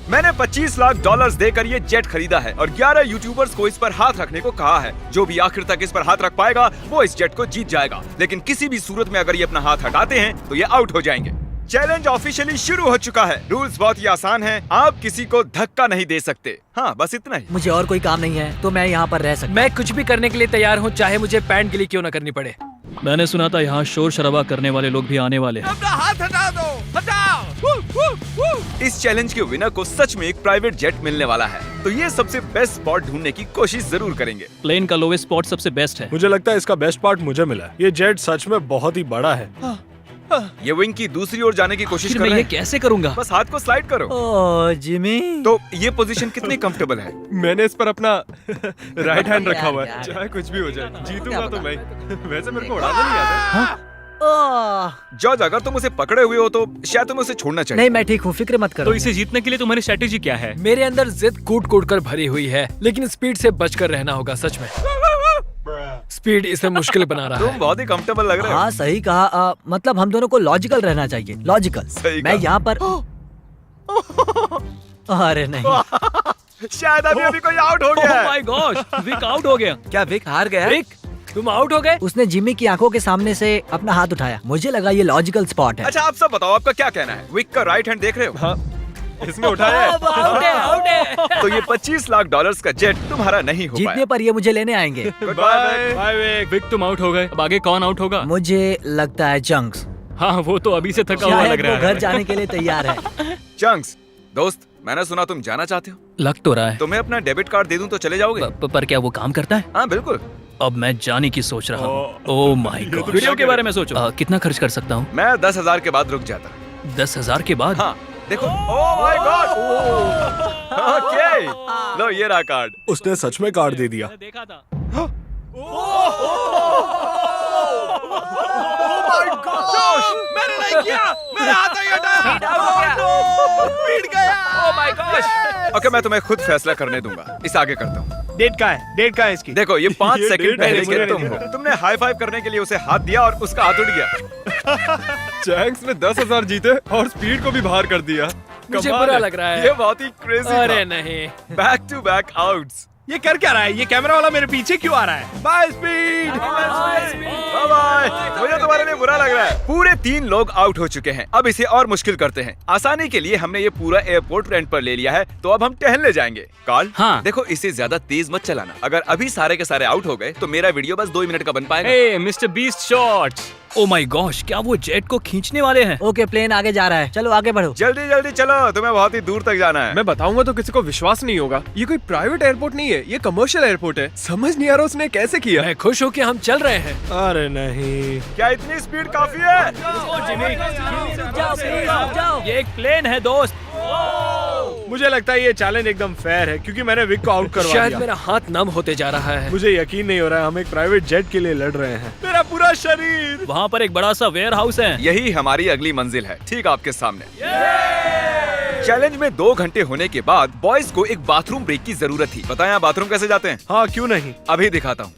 मैंने $25 लाख देकर ये जेट खरीदा है और 11 यूट्यूबर्स को इस पर हाथ रखने को कहा है। जो भी आखिर तक इस पर हाथ रख पाएगा वो इस जेट को जीत जाएगा, लेकिन किसी भी सूरत में अगर ये अपना हाथ हटाते हैं तो ये आउट हो जाएंगे। चैलेंज ऑफिशियली शुरू हो चुका है। रूल्स बहुत ही आसान हैं। आप किसी को धक्का नहीं दे सकते। हाँ, बस इतना ही। मुझे और कोई काम नहीं है तो मैं यहाँ पर रह सकता। मैं कुछ भी करने के लिए तैयार हूँ, चाहे मुझे पैंट गिली क्यों न करनी पड़े। मैंने सुना था यहाँ शोर शराबा करने वाले लोग भी आने वाले हैं। अपना हाथ हटा दो, हटाओ। इस चैलेंज के विनर को सच में एक प्राइवेट जेट मिलने वाला है, तो ये सबसे बेस्ट स्पॉट ढूंढने की कोशिश जरूर करेंगे। प्लेन का लोवेस्ट स्पॉट सबसे बेस्ट है। मुझे लगता है इसका बेस्ट पार्ट मुझे मिला है। ये जेट सच में बहुत ही बड़ा है। ये विंग की दूसरी ओर जाने की कोशिश कर मैं रहे ये हैं। कैसे करूँगा? बस हाथ को स्लाइड करो। ओह जिमी, तो ये पोजीशन कितनी कंफर्टेबल है? मैंने इस पर अपना राइट हैंड रखा हुआ है। यार। चाहे कुछ भी हो जाए, जीतूंगा तो मैं। वैसे मेरे को उड़ाना नहीं आता। ओह जॉर्ज, अगर तुम उसे पकड़े हुए हो तो शायद तुम्हें उसे छोड़ना चाहिए। नहीं, मैं ठीक हूँ, फिक्र मत करो। तो इसे जीतने के लिए तुम्हारी स्ट्रेटेजी क्या है? मेरे अंदर जिद कूट कूट कर भरी हुई है, लेकिन स्पीड से बचकर रहना होगा। सच में स्पीड इसे मुश्किल बना रहा तुम है। बहुत ही कंफर्टेबल लग रहे हो। हाँ सही कहा। मतलब हम दोनों को लॉजिकल रहना चाहिए। लॉजिकल। सही मैं कहा। यहाँ पर अरे नहीं, शायद अभी कोई आउट हो गया ओह है। माय गॉश, विक आउट हो गया। क्या विक हार गया? रिक, तुम आउट हो गए। उसने जिमी की आंखों के सामने से अपना हाथ उठाया। मुझे लगा ये लॉजिकल स्पॉट है। अच्छा, आप सब बताओ, आपका क्या कहना है? विक का राइट हैंड देख रहे हो? हाँ, इसने उठाया है। आउट है, आउट है। तो ये $25 लाख का जेट तुम्हारा नहीं हो जीतने पाया। पर ये मुझे लेने आएंगे। Bye bye Vik. विक तुम आउट हो गए। अब आगे कौन आउट होगा? मुझे लगता है चंक्स। हाँ, वो तो अभी से थका हुआ शायद लग वो रहा है। घर जाने के लिए तैयार है। चंक्स, दोस्त, मैंने सुना तुम जाना चाहते हो। लग तो रहा है। तुम्हें अपना डेबिट कार्ड दे दूं तो चले जाओगे? पर क्या वो काम करता है? हाँ बिल्कुल। अब मैं जाने की सोच रहा हूँ। Oh my God. वीडियो के बारे में सोचो। कितना खर्च कर सकता हूँ? मैं 10,000 के बाद रुक जाता। 10,000 के बाद? हाँ देखो। Oh my God. ओके, लो ये रहा कार्ड। उसने सच में कार्ड दे दिया। देखा था। मैंने नहीं किया, मेरा हाथ नहीं हटाया। पीट गया। ओह माय गॉश। ओके, मैं तुम्हें खुद फैसला करने दूंगा। इस आगे करता हूँ। डेट का है, डेट का है इसकी। देखो, ये 5 ये सेकंड डेट पहले है, के मुझे तुम नहीं हो। तुमने हाई फाइव करने के लिए उसे हाथ दिया और उसका हाथ उठ गया। चैंक्स ने 10,000 जीते और स्पीड को भी बाहर कर दिया। मुझे कमाल बुरा है। लग रहा है। ये बहुत ही क्रेजी अरे था। नहीं। Back to back outs. ये कर क्या रहा है? ये कैमरा वाला मेरे पीछे क्यों आ रहा है? Bye speed. Bye bye. मुझे तुम्हारे लिए बुरा लग रहा है। पूरे 3 लोग आउट हो चुके हैं। अब इसे और मुश्किल करते हैं। आसानी के लिए हमने ये पूरा एयरपोर्ट रेंट पर ले लिया है, तो अब हम टहलने जाएंगे। कार्ल, हाँ। देखो, इसे ज्यादा तेज मत चलाना। अगर अभी सारे के सारे आउट हो गए तो मेरा वीडियो बस 2 मिनट का बन पाएगा। Hey Mister Beast shots. Oh my gosh, क्या वो जेट को खींचने वाले हैं? ओके, प्लेन आगे जा रहा है। चलो आगे बढ़ो। जल्दी जल्दी चलो, तुम्हें बहुत ही दूर तक जाना है। मैं बताऊंगा तो किसी को विश्वास नहीं होगा। ये कोई प्राइवेट एयरपोर्ट नहीं है, ये कमर्शियल एयरपोर्ट है। समझ नहीं आ रहा उसने कैसे किया। मैं खुश हूँ कि हम चल रहे हैं। अरे नहीं। क्या इतनी स्पीड काफी है? ये एक प्लेन है दोस्त। मुझे लगता है ये चैलेंज एकदम फेयर है क्योंकि मैंने विक को आउट करवा शायद दिया। मेरा हाथ नम होते जा रहा है। मुझे यकीन नहीं हो रहा है हम एक प्राइवेट जेट के लिए लड़ रहे हैं। मेरा पूरा शरीर। वहाँ पर एक बड़ा सा वेयर हाउस है। यही हमारी अगली मंजिल है, ठीक आपके सामने। चैलेंज में 2 घंटे होने के बाद बॉयज को एक बाथरूम ब्रेक की जरूरत थी। बताएं आप बाथरूम कैसे जाते हैं? हाँ, क्यों नहीं। अभी दिखाता हूँ।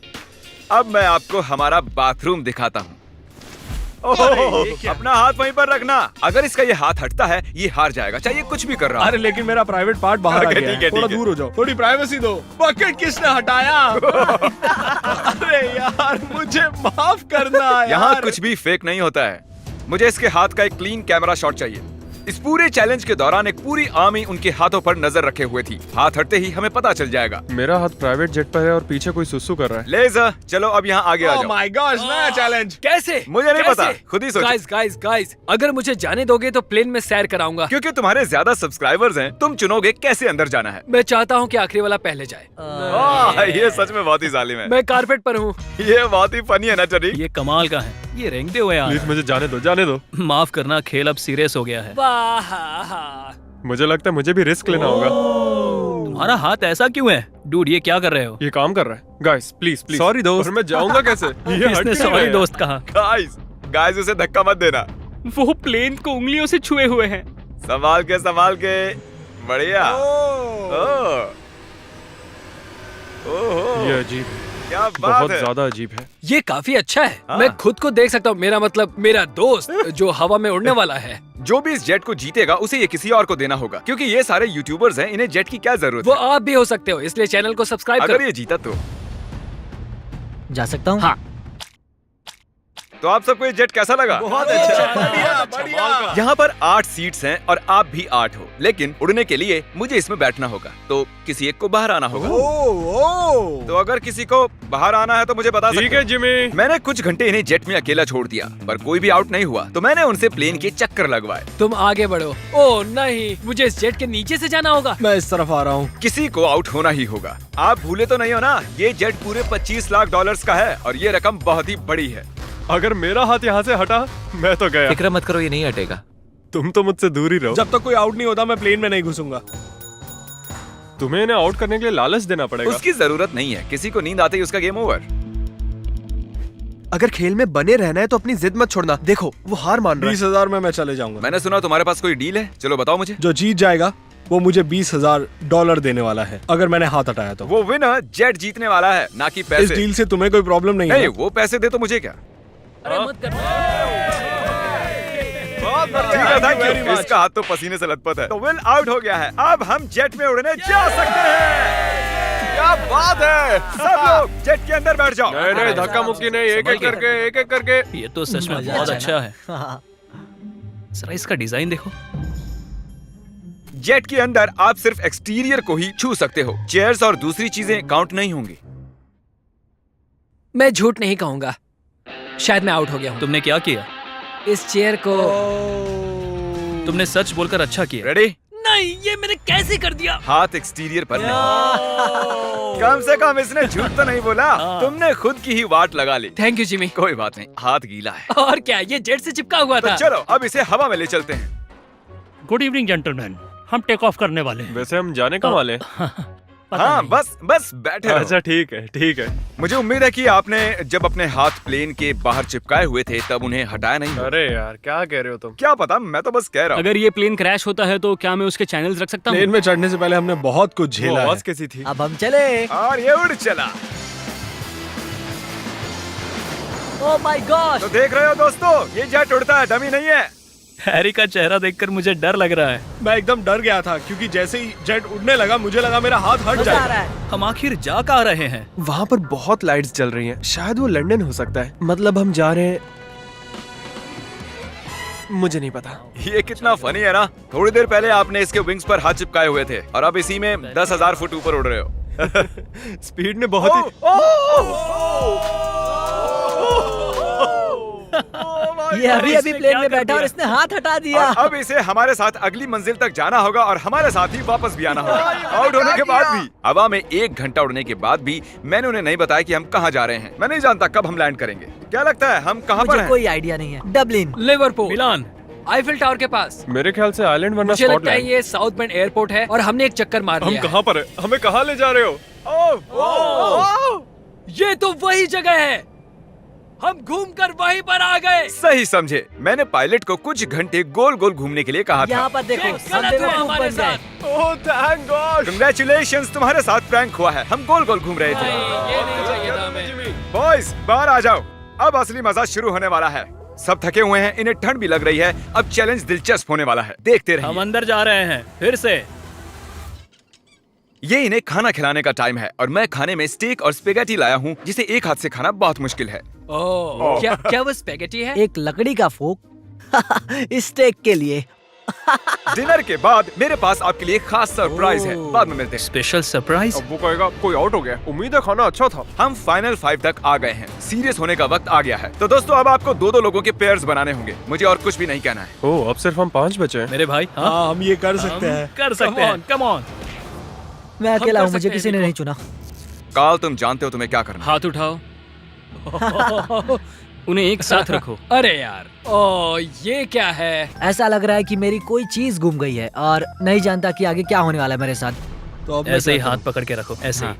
अब मैं आपको हमारा बाथरूम दिखाता हूँ। अपना हाथ वहीं पर रखना। अगर इसका ये हाथ हटता है ये हार जाएगा, चाहिए कुछ भी कर रहा अरे लेकिन मेरा प्राइवेट पार्ट बाहर आ ओके, गया ठीक है, है। थोड़ा ठीक है। दूर हो जाओ, थोड़ी प्राइवेसी दो। बकेट किसने हटाया? अरे यार, मुझे माफ करना यार। यहाँ कुछ भी फेक नहीं होता है। मुझे इसके हाथ का एक क्लीन कैमरा शॉट चाहिए। इस पूरे चैलेंज के दौरान एक पूरी आर्मी उनके हाथों पर नजर रखे हुए थी। हाथ हटते ही हमें पता चल जाएगा। मेरा हाथ प्राइवेट जेट पर है और पीछे कोई सुसु कर रहा है। लेज़र, चलो अब यहाँ आगे आ ओह जाओ। माय गॉश, नया चैलेंज। कैसे? मुझे नहीं पता, खुद ही सोचो। गाइस गाइस गाइस, अगर मुझे जाने दोगे तो प्लेन में सैर कराऊंगा। क्योंकि तुम्हारे ज्यादा सब्सक्राइबर्स हैं, तुम चुनोगे कैसे अंदर जाना है। मैं चाहता हूँ कि आखिरी वाला पहले जाए। ये सच में बहुत ही जालिम है। मैं कारपेट पर हूँ। ये बहुत ही फनी है ना टरी? ये कमाल का है। ये रेंगते हुए आ रहा प्लीज मुझे जाने दो, जाने दो। है। माफ करना, खेल अब सीरियस हो गया है। मुझे लगता है मुझे भी रिस्क लेना होगा। तुम्हारा हाथ ऐसा क्यों है? डूड, ये क्या कर रहे हो? ये काम कर रहा है। Guys please please. Sorry, दोस्त। और मैं जाऊंगा कैसे? ये हट इसने क्यों सॉरी रहा है? दोस्त कहा। गाइस उसे धक्का मत देना। वो प्लेन को उंगलियों से छुए हुए हैं। संभाल के। बढ़िया। ओह। ये अजीब है। क्या बात बहुत है। ज्यादा अजीब है। ये काफी अच्छा है। हाँ। मैं खुद को देख सकता हूँ, मेरा मतलब मेरा दोस्त जो हवा में उड़ने वाला है। जो भी इस जेट को जीतेगा उसे ये किसी और को देना होगा, क्योंकि ये सारे यूट्यूबर्स हैं, इन्हें जेट की क्या जरूरत वो है। आप भी हो सकते हो, इसलिए चैनल को सब्सक्राइब अगर करो। ये जीता तो जा सकता हूँ? हाँ। तो आप सबको ये जेट कैसा लगा? बहुत अच्छा, बढ़िया बढ़िया। यहाँ पर 8 सीट्स हैं और आप भी 8 हो, लेकिन उड़ने के लिए मुझे इसमें बैठना होगा, तो किसी एक को बाहर आना होगा। तो अगर किसी को बाहर आना है तो मुझे बता सकते ठीक हो। है जिमी। मैंने कुछ घंटे इन्हें जेट में अकेला छोड़ दिया, पर कोई भी आउट नहीं हुआ, तो मैंने उनसे प्लेन के चक्कर लगवाए। तुम आगे बढ़ो। ओह नहीं, मुझे इस जेट के नीचे से जाना होगा। मैं इस तरफ आ रहा हूँ। किसी को आउट होना ही होगा। आप भूले तो नहीं हो ना, ये जेट पूरे 25 लाख डॉलर्स का है और ये रकम बहुत ही बड़ी है। अगर मेरा हाथ यहाँ से हटा मैं तो गया। फिक्र मत करो, ये नहीं हटेगा। तुम तो मुझसे दूर ही रहो। जब तक कोई आउट नहीं होता मैं प्लेन में नहीं घुसूंगा। तुम्हें इन्हें आउट करने के लिए लालच देना पड़ेगा। उसकी जरूरत नहीं है, किसी को नींद आते ही उसका गेम ओवर। अगर खेल में बने रहना है तो अपनी जिद मत छोड़ना। देखो वो हार मान रहा है। 20,000 में मैं चले जाऊंगा। मैंने सुना तुम्हारे पास कोई डील है, चलो बताओ मुझे। जो जीत जाएगा वो मुझे $20,000 देने वाला है, अगर मैंने हाथ हटाया तो। वो विनर जेट जीतने वाला है, ना कि इस पैसे। डील से तुम्हें कोई प्रॉब्लम नहीं नहीं, है? वो पैसे दे तो मुझे क्या। अरे मत कर। ठीक है, thank you। इसका हाथ तो पसीने से लथपथ है। तो विल आउट हो गया है, अब हम जेट में उड़ने जा सकते हैं। क्या बात है, सब लोग जेट के अंदर बैठ जाओ। नहीं नहीं, धक्का मुक्की नहीं, एक एक करके। ये तो सच में मजा बहुत आया अच्छा है। हाँ। जरा इसका डिजाइन देखो। जेट के अंदर आप सिर्फ एक्सटीरियर को ही छू सकते हो, चेयर्स और दूसरी चीजें काउंट नहीं होंगी। मैं झूठ नहीं कहूंगा, शायद मैं आउट हो गया हूँ। तुमने क्या किया? इस चेयर को तुमने सच बोलकर अच्छा किया। रेडी? नहीं, ये मैंने कैसे कर दिया? हाथ एक्सटीरियर पर नहीं। कम से कम इसने झूठ तो नहीं बोला, तुमने खुद की ही वाट लगा ली। Thank you Jimmy. कोई बात नहीं, हाथ गीला है। और क्या, ये जेट से चिपका हुआ तो था। चलो अब इसे हवा में ले चलते हैं। गुड इवनिंग जेंटलमैन, हम टेक ऑफ करने वाले हैं। वैसे हम जाने कहाँ वाले हैं? पता हाँ, नहीं। बस बैठे रहो। अच्छा ठीक है ठीक है। मुझे उम्मीद है कि आपने जब अपने हाथ प्लेन के बाहर चिपकाए हुए थे तब उन्हें हटाया नहीं होगा। अरे यार क्या कह रहे हो तुम? क्या पता, मैं तो बस कह रहा हूँ। अगर ये प्लेन क्रैश होता है तो क्या मैं उसके चैनल्स रख सकता प्लेन हूँ? में चढ़ने से पहले हमने बहुत कुछ वो झेला है। आवाज कैसी थी? अब हम चले। और ये उड़ चला। Oh my God. तो देख रहे हो दोस्तों, ये जेट उड़ता है, डमी नहीं है। हैरी का चेहरा देखकर मुझे डर लग रहा है। मैं एकदम डर गया था क्योंकि जैसे ही जेट उड़ने लगा मुझे लगा मेरा हाथ हट मजा आ रहा जाएगा। है। हम आखिर जा कहाँ रहे हैं? वहाँ पर बहुत लाइट्स जल रही हैं। शायद वो लंदन हो सकता है। मतलब हम जा रहे हैं, मुझे नहीं पता। ये कितना फनी है ना। थोड़ी देर पहले आपने इसके विंग्स पर हाथ चिपकाए हुए थे और अब इसी में 10,000 फुट ऊपर उड़ रहे हो। स्पीड ने बहुत ही ये अभी अभी प्लेन में बैठा और इसने हाथ हटा दिया। और अब इसे हमारे साथ अगली मंजिल तक जाना होगा और हमारे साथ ही वापस भी आना होगा। आउट होने के बाद भी, हवा में 1 घंटा उड़ने के बाद भी मैंने उन्हें नहीं बताया कि हम कहाँ जा रहे हैं। मैं नहीं जानता कब हम लैंड करेंगे। क्या लगता है हम कहाँ पर मुझे हैं? कोई आइडिया नहीं है। डबलिन। लिवरपूल, मिलान। आईफिल टावर के पास। मेरे ख्याल से आइलैंड वरना मुझे लगता है स्कॉटलैंड। ये साउथ बेंड एयरपोर्ट है और हमने एक चक्कर मार हम लिया है। कहाँ पर है? हमें कहाँ ले जा रहे हो? ये तो वही जगह है, हम घूमकर वहीं पर आ गए। सही समझे। मैंने पायलट को कुछ घंटे गोल गोल घूमने के लिए कहा था। यहाँ पर देखो, ये हम गलत हुआ बेवकूफ हमारे बन गए। साथ। Oh thank God. Congratulations, तुम्हारे साथ प्रैंक हुआ है। हम गोल गोल घूम रहे थे। ये नहीं चाहिए था हमें। बॉयज बाहर आ जाओ, अब असली मजा शुरू होने वाला है। सब थके हुए हैं, इन्हें ठंड भी लग रही है। अब चैलेंज दिलचस्प होने वाला है, देखते रहिए। हम अंदर जा रहे हैं फिर से। ये इन्हें खाना खिलाने का टाइम है और मैं खाने में स्टेक और स्पेगेटी लाया हूँ, जिसे एक हाथ से खाना बहुत मुश्किल है। ओह, क्या वो स्पेगेटी है? एक लकड़ी का फोक स्टेक के लिए। डिनर के बाद मेरे पास आपके लिए खास सरप्राइज है, बाद में मिलते हैं। Special surprise. अब वो कहेगा कोई आउट हो गया। उम्मीद है खाना अच्छा था। हम फाइनल 5 तक आ गए हैं, सीरियस होने का वक्त आ गया है। तो दोस्तों अब आपको 2-2 लोगों के पेयर्स बनाने होंगे। मुझे और कुछ भी नहीं कहना है। ओह अब सिर्फ हम 5 बचे हैं। मेरे भाई, हाँ हाँ हम ये कर सकते हैं। कर सकते हैं। Come on. मैं अकेला कर हूँ, मुझे सकते किसी हैं, ने देखो। नहीं चुना। काल तुम जानते हो तुम्हें क्या करना है। हाथ उठाओ। उन्हें एक साथ रखो। अरे यार, ओ ये क्या है? ऐसा लग रहा है कि मेरी कोई चीज गुम गई है और नहीं जानता कि आगे क्या होने वाला है मेरे साथ। तो अब मैं ऐसे ही क्या हाथ करूं? पकड़ के रखो, ऐसे ही।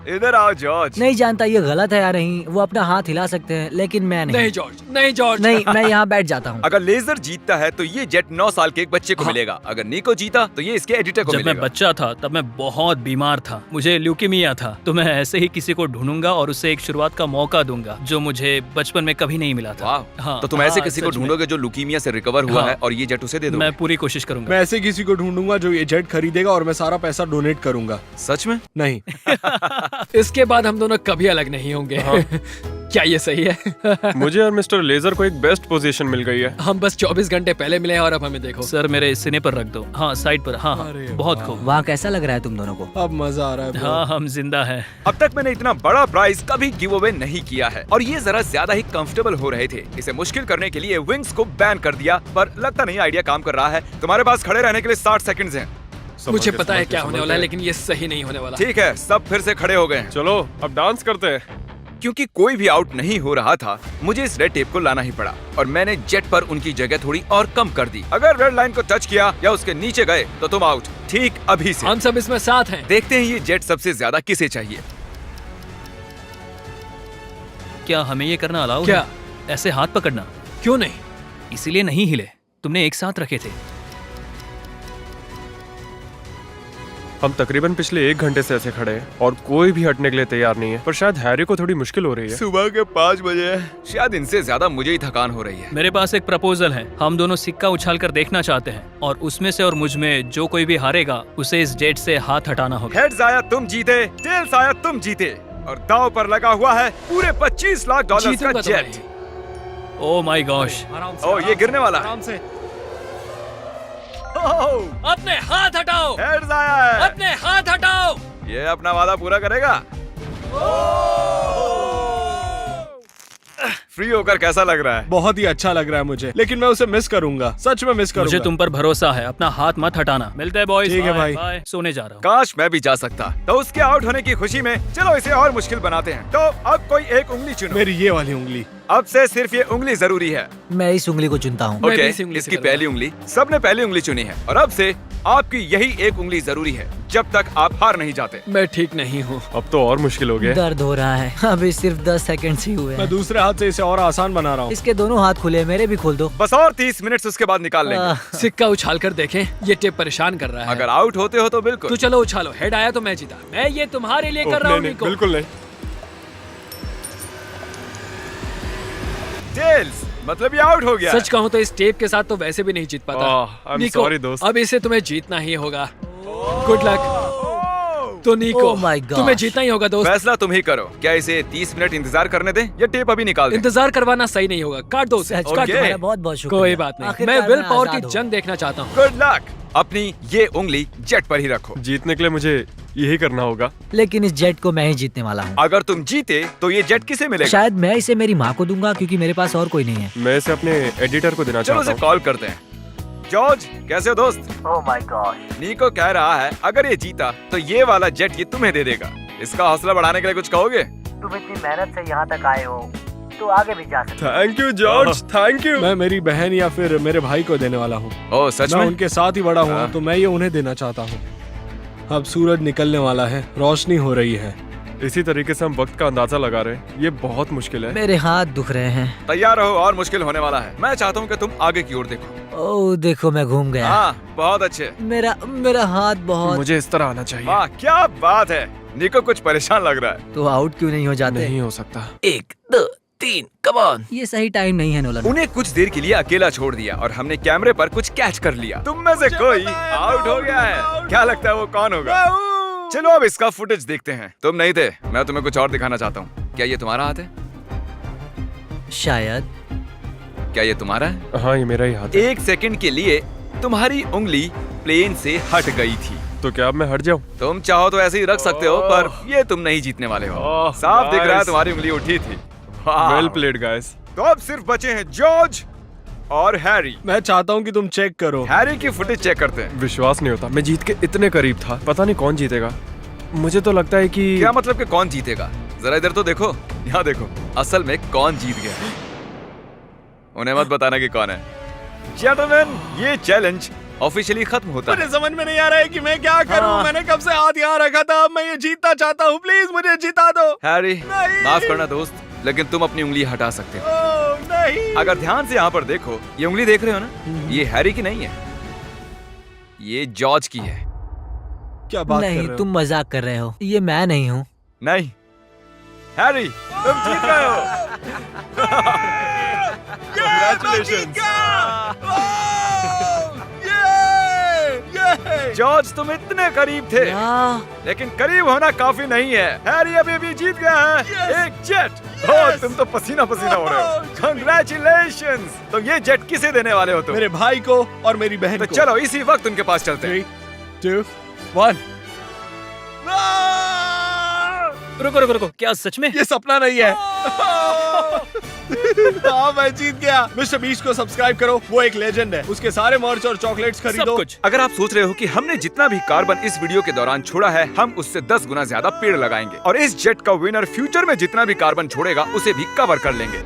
इधर आओ जॉर्ज। नहीं जानता ये गलत है या नहीं, वो अपना हाथ हिला सकते हैं लेकिन मैं नहीं। नहीं जॉर्ज, नहीं जॉर्ज। नहीं, मैं यहाँ बैठ जाता हूँ। अगर लेजर जीतता है तो ये जेट 9 साल के एक बच्चे को मिलेगा। अगर निको जीता तो ये इसके एडिटर को जब मैं मिलेगा। बच्चा था तब मैं बहुत बीमार था, मुझे ल्यूकीमिया था, तो मैं ऐसे ही किसी को ढूंढूंगा और उसे एक शुरुआत का मौका दूंगा जो मुझे बचपन में कभी नहीं मिला था। वाह, हाँ, तो तुम ऐसे हाँ, किसी को सच में। ढूंढोगे जो लुकीमिया से रिकवर हुआ हाँ। है और ये जेट उसे दे दो। मैं पूरी कोशिश करूंगा। मैं ऐसे किसी को ढूंढूंगा जो ये जेट खरीदेगा और मैं सारा पैसा डोनेट करूंगा। सच में? नहीं। इसके बाद हम दोनों कभी अलग नहीं होंगे। क्या ये सही है? मुझे और मिस्टर लेजर को एक बेस्ट पोजीशन मिल गई है। हम बस 24 घंटे पहले मिले हैं और अब हमें देखो। सर मेरे सीने पर रख दो। हाँ साइड पर। हाँ हाँ, अरे बहुत खूब। वहाँ कैसा लग रहा है तुम दोनों को? अब मजा आ रहा है bro। हाँ हम जिंदा हैं। अब तक मैंने इतना बड़ा प्राइस कभी गिव अवे नहीं किया है और ये जरा ज्यादा ही कंफर्टेबल हो रहे थे। इसे मुश्किल करने के लिए विंग्स को बैन कर दिया, पर लगता नहीं आइडिया काम कर रहा है। तुम्हारे पास खड़े रहने के लिए 60 सेकंड्स हैं। मुझे पता है क्या होने वाला है, लेकिन ये सही नहीं होने वाला। ठीक है, सब फिर से खड़े हो गए हैं। चलो अब डांस करते हैं। क्योंकि कोई भी आउट नहीं हो रहा था, मुझे इस रेड टेप को लाना ही पड़ा और मैंने जेट पर उनकी जगह थोड़ी और कम कर दी। अगर रेड लाइन को टच किया या उसके नीचे गए तो तुम आउट। ठीक अभी से हम सब इसमें साथ हैं। देखते हैं ये जेट सबसे ज्यादा किसे चाहिए। क्या हमें ये करना अलाउ क्या? है? ऐसे हाथ पकड़ना? क्यों नहीं? इसीलिए नहीं हिले, तुमने एक साथ रखे थे। हम तकरीबन पिछले 1 घंटे से ऐसे खड़े हैं और कोई भी हटने के लिए तैयार नहीं है, पर शायद हैरी को थोड़ी मुश्किल हो रही है। सुबह के 5 बजे है, शायद इनसे ज्यादा मुझे ही थकान हो रही है। मेरे पास एक प्रपोजल है। हम दोनों सिक्का उछाल कर देखना चाहते हैं और उसमें से और मुझ में जो कोई भी हारेगा उसे इस जेट से हाथ हटाना होगा। हेड्स आया तुम जीते, टेल्स आया तुम जीते और दांव पर लगा हुआ है पूरे 25 लाख डॉलर जीतूंगा का तो मैं। Jet. Oh my gosh. Oh ये गिरने वाला है। आराम से। अपने हाथ हटाओ, हेड्स आया है। अपने हाथ हटाओ। ये अपना वादा पूरा करेगा। फ्री होकर कैसा लग रहा है? बहुत ही अच्छा लग रहा है मुझे, लेकिन मैं उसे मिस करूंगा। सच में मिस करूंगा। मुझे तुम पर भरोसा है, अपना हाथ मत हटाना। मिलते हैं बॉयज। ठीक है भाई। बाय। सोने जा रहा हूँ। काश मैं भी जा सकता। तो उसके आउट होने की खुशी में चलो इसे और मुश्किल बनाते हैं। तो अब कोई एक उंगली चुनो। मेरी ये वाली उंगली। अब से सिर्फ ये उंगली जरूरी है। मैं इस उंगली को चुनता हूँ। मैं भी ओके, इसी उंगली से इसकी करूंगा। पहली उंगली। सबने पहली उंगली चुनी है और अब से आपकी यही एक उंगली जरूरी है जब तक आप हार नहीं जाते। मैं ठीक नहीं हूँ। अब तो और मुश्किल हो गया। दर्द हो रहा है। अभी सिर्फ 10 सेकंड ही हुए मैं हैं। दूसरे हाथ से इसे और आसान बना रहा हूँ। इसके दोनों हाथ खुले, मेरे भी खोल दो। बस और 30 मिनट उसके बाद निकाल लेंगे। आह, सिक्का उछाल कर देखें, ये टेप परेशान कर रहा है। अगर आउट होते हो तो बिल्कुल। तो चलो उछालो। हेड आया तो मैं जीता। मैं ये तुम्हारे लिए कर रहा हूँ नहीं, निको। बिल्कुल नहीं। टेल्स, मतलब ये आउट हो गया। सच कहूँ तो इस टेप के साथ तो वैसे भी नहीं जीत पाता। I'm निको, sorry, दोस्त। अब इसे तुम्हें जीतना ही होगा। Good luck. तो निको, Oh my God. तुम्हें जीतना ही होगा दोस्त। फैसला तुम ही करो। क्या इसे 30 मिनट इंतजार करने दें या टेप अभी निकाल दें? इंतजार करवाना सही नहीं होगा। काट दो उसे। सच काट का दो। तुम्हारा बहुत बहुत शुक्रिया। कोई बात नहीं। आखिरकार मैं विल पावर आजाद की हूँ। जंग देखना चाहता हूँ। Good luck. अपनी ये उंगली जेट पर ही रखो। जीतने के लिए मुझे यही करना होगा। लेकिन इस जेट को मैं ही जीतने वाला हूँ। अगर तुम जीते तो ये जेट किसे मिलेगा? शायद मैं इसे मेरी माँ को दूंगा क्योंकि मेरे पास और कोई नहीं है। मैं इसे अपने एडिटर को देना चलो चाहता उसे हूँ। कॉल करते हैं। जॉर्ज, कैसे हो दोस्त? Oh my God. नीको कह रहा है अगर ये जीता तो ये वाला जेट ये तुम्हें दे देगा। इसका हौसला बढ़ाने के लिए कुछ कहोगे? तुम इतनी मेहनत से यहाँ तक आए हो तो आगे भी जा सकते thank you George, thank you. मैं मेरी बहन या फिर मेरे भाई को देने वाला हूँ। ओह सच मैं में? उनके साथ ही बड़ा हुआ हाँ। हूँ, तो मैं ये उन्हें देना चाहता हूँ। अब सूरज निकलने वाला है, रोशनी हो रही है। इसी तरीके से हम वक्त का अंदाजा लगा रहे हैं। ये बहुत मुश्किल है। मेरे हाथ दुख रहे हैं। तैयार रहो और मुश्किल होने वाला है। मैं चाहता हूँ कि तुम आगे की ओर देखो। ओह देखो मैं घूम गया। हाँ, बहुत अच्छे। मेरा हाथ बहुत। मुझे इस तरह आना चाहिए। वाह क्या बात है। निको कुछ परेशान लग रहा है। तो आउट क्यों नहीं हो जाते? नहीं हो सकता। 1 2 3 कम ऑन। ये सही टाइम नहीं है नोलन। उन्हें कुछ देर के लिए अकेला छोड़ दिया और हमने कैमरे पर कुछ कैच कर लिया। तुम में से कोई आउट हो गया है। क्या लगता है वो कौन होगा? चलो अब इसका फुटेज देखते हैं। तुम नहीं थे, मैं तुम्हें कुछ और दिखाना चाहता हूँ। क्या ये तुम्हारा हाथ है? शायद। क्या ये तुम्हारा है? हाँ ये मेरा ही हाथ है। 1 सेकंड के लिए तुम्हारी उंगली प्लेन से हट गई थी। तो क्या अब मैं हट जाऊँ? तुम चाहो तो ऐसे ही रख सकते हो, पर ये तुम नहीं जीतने वाले हो। ओह, साफ दिख रहा है guys. तुम्हारी उंगली उठी थी। वाह। Well played guys. तो अब सिर्फ बचे हैं जॉर्ज और हैरी। मैं चाहता हूँ कि तुम चेक करो। हैरी की फुटेज चेक करते हैं। विश्वास नहीं होता, मैं जीत के इतने करीब था। पता नहीं कौन जीतेगा। मुझे तो लगता है कि क्या मतलब कि कौन जीतेगा? जरा इधर तो देखो, यहाँ देखो। असल में कौन जीत गया? उन्हें मत बताना कि कौन है। जेंटलमैन, ये चैलेंज ऑफिशियली खत्म होता मुझे है। समझ में नहीं आ रहा है कि मैं क्या करूं। हाँ। मैंने कब से हाथ यहाँ रखा था, अब मैं ये जीतना चाहता हूँ। प्लीज मुझे जिता दो। हैरी, नहीं। माफ करना दोस्त, लेकिन तुम अपनी उंगली हटा सकते हो। ओह, नहीं। अगर ध्यान से यहाँ पर देखो, ये उंगली देख रहे हो ना, ये हैरी की नहीं है, ये जॉर्ज की है। क्या बात कर नहीं, रहे हो? तुम मजाक कर रहे हो। ये मैं नहीं हूँ। नहीं हैरी, तुम जीत गए हो। जॉर्ज, तुम इतने करीब थे, लेकिन करीब होना काफी नहीं है। हैरी अभी भी जीत गया है एक जेट। ओह, तुम तो पसीना पसीना हो रहे हो। कंग्रेचुलेशंस। तो ये जेट किसे देने वाले हो तुम? मेरे भाई को और मेरी बहन तो को। चलो इसी वक्त उनके पास चलते हैं। 3, 2, 1। रुको रुको रुको, क्या सच में? ये सपना नहीं है। हाँ, मैं जीत गया। मिस्टर बीस्ट को सब्सक्राइब करो, वो एक लेजेंड है। उसके सारे मर्च और चॉकलेट्स खरीदो। सब कुछ। अगर आप सोच रहे हो कि हमने जितना भी कार्बन इस वीडियो के दौरान छोड़ा है, हम उससे 10 गुना ज्यादा पेड़ लगाएंगे और इस जेट का विनर फ्यूचर में जितना भी कार्बन छोड़ेगा उसे भी कवर कर लेंगे।